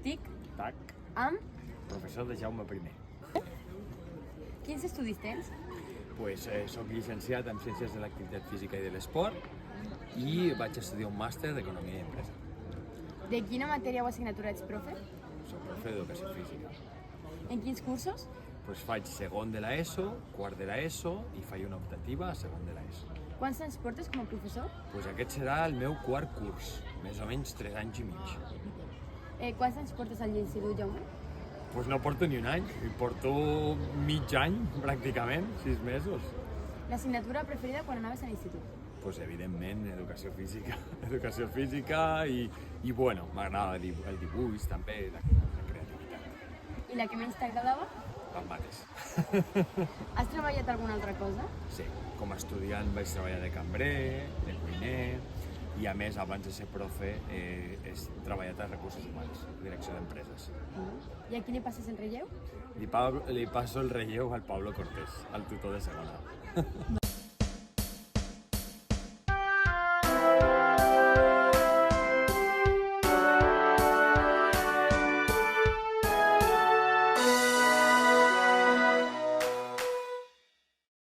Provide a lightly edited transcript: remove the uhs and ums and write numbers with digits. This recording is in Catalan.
Tic, Tac, amb... professor de Jaume I. Quins estudis tens? Soc llicenciat en Ciències de l'Activitat Física i de l'Esport i vaig estudiar un màster d'Economia i Empresa. De quina matèria o assignatura ets profe? Soc profe d'Educació Física. En quins cursos? Faig segon de l'ESO, quart de l'ESO i faig una optativa a segon de l'ESO. Quants anys portes com a professor? Aquest serà el meu quart curs, més o menys 3 anys i mig. Quants anys portes a l'institut, Jaume? No porto ni un any, porto mig any pràcticament, 6 mesos. L'assignatura preferida quan anaves a l'institut? Evidentment, educació física. Educació física i bueno, m'agrada el dibuix també, la creativitat. I la que menys t'agradava? El mateix. Has treballat alguna altra cosa? Sí, com a estudiant vaig treballar de cambrer, de cuiner i a més, abans de ser profe, he treballat a Recursos Humans, direcció d'empreses. I a qui li passes el relleu? Li passo el relleu al Pablo Cortés, el tutor de segona.